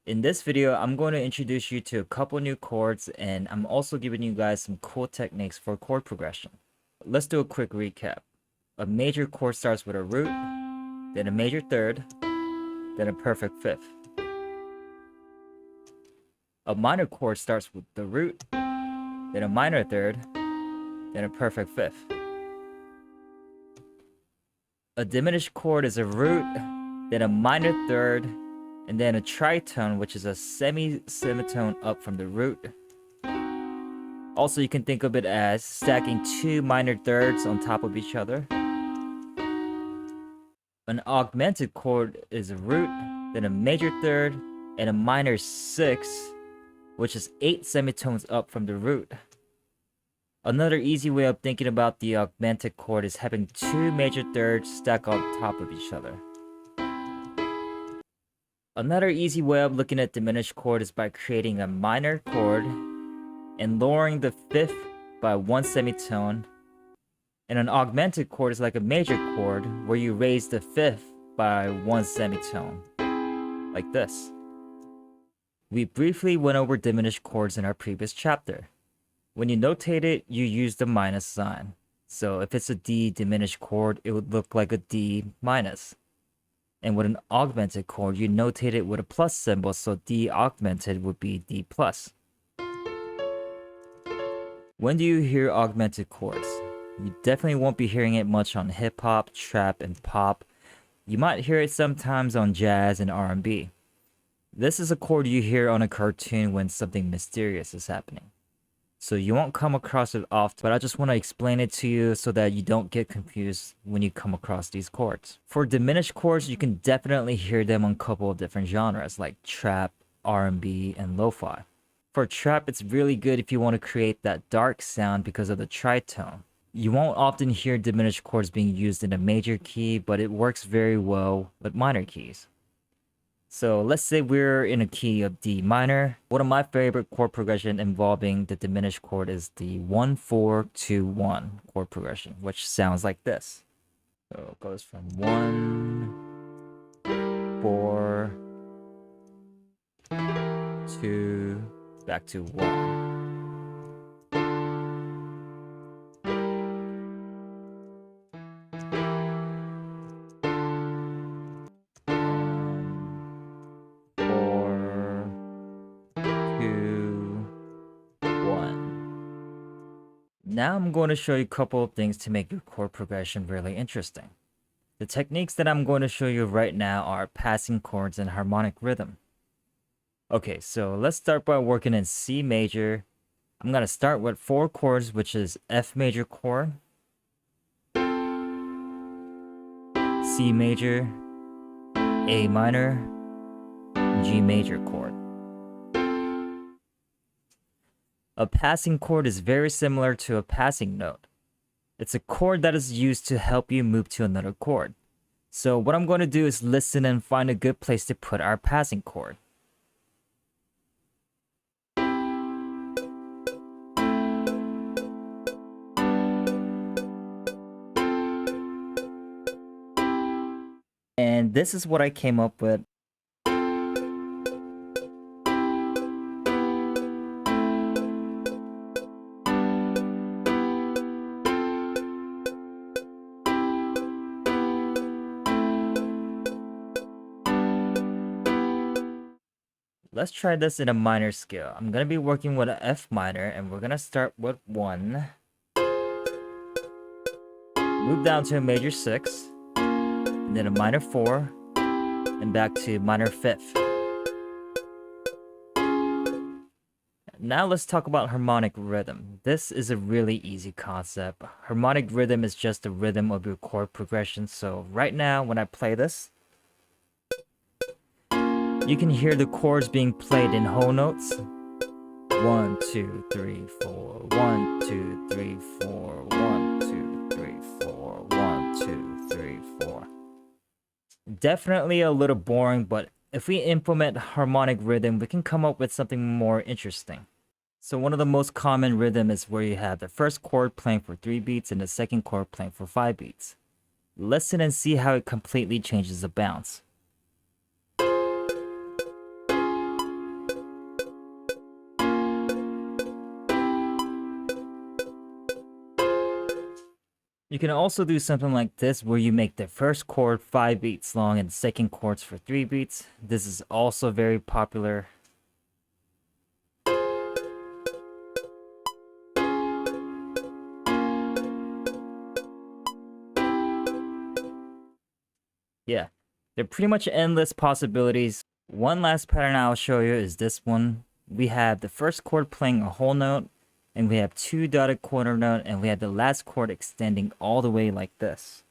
In this video, I'm going to introduce you to a couple new chords, and I'm also giving you guys some cool techniques for chord progression. Let's do a quick recap. A major chord starts with a root, then a major third, then a perfect fifth. A minor chord starts with the root, then a minor third, then a perfect fifth. A diminished chord is a root, then a minor third, and then a tritone, which is a semi-semitone up from the root. Also, you can think of it as stacking two minor thirds on top of each other. An augmented chord is a root, then a major third, and a minor sixth, which is 8 semitones up from the root. Another easy way of thinking about the augmented chord is having two major thirds stacked on top of each other. Another easy way of looking at diminished chord is by creating a minor chord and lowering the fifth by 1 semitone. And an augmented chord is like a major chord where you raise the fifth by 1 semitone, like this. We briefly went over diminished chords in our previous chapter. When you notate it, you use the minus sign. So if it's a D diminished chord, it would look like a D minus. And with an augmented chord, you notate it with a plus symbol, so D augmented would be D plus. When do you hear augmented chords? You definitely won't be hearing it much on hip hop, trap, and pop. You might hear it sometimes on jazz and R&B. This is a chord you hear on a cartoon when something mysterious is happening. So you won't come across it often, but I just want to explain it to you so that you don't get confused when you come across these chords. For diminished chords, you can definitely hear them on a couple of different genres like trap, R&B, and lo-fi. For trap, it's really good if you want to create that dark sound because of the tritone. You won't often hear diminished chords being used in a major key, but it works very well with minor keys. So let's say we're in a key of D minor. One of my favorite chord progression involving the diminished chord is the 1-4-2-1 chord progression, which sounds like this. So it goes from 1, 4, 2, back to 1. Now I'm going to show you a couple of things to make your chord progression really interesting. The techniques that I'm going to show you right now are passing chords and harmonic rhythm. Okay, so let's start by working in C major. I'm going to start with 4 chords, which is F major chord, C major, A minor, G major chord. A passing chord is very similar to a passing note. It's a chord that is used to help you move to another chord. So what I'm going to do is listen and find a good place to put our passing chord. And this is what I came up with. Let's try this in a minor scale. I'm going to be working with an F minor, and we're going to start with 1. Move down to a major 6, and then a minor 4, and back to minor 5th. Now let's talk about harmonic rhythm. This is a really easy concept. Harmonic rhythm is just the rhythm of your chord progression. So right now, when I play this, you can hear the chords being played in whole notes. 1, 2, 3, 4. 1, 2, 3, 4. 1, 2, 3, 4. 1, 2, 3, 4. Definitely a little boring, but if we implement harmonic rhythm, we can come up with something more interesting. So one of the most common rhythm is where you have the first chord playing for 3 beats and the second chord playing for 5 beats. Listen and see how it completely changes the bounce. You can also do something like this where you make the first chord 5 beats long and the second chords for 3 beats. This is also very popular. Yeah, they're pretty much endless possibilities. One last pattern I'll show you is this one. We have the first chord playing a whole note, and we have 2 dotted quarter note, and we have the last chord extending all the way like this.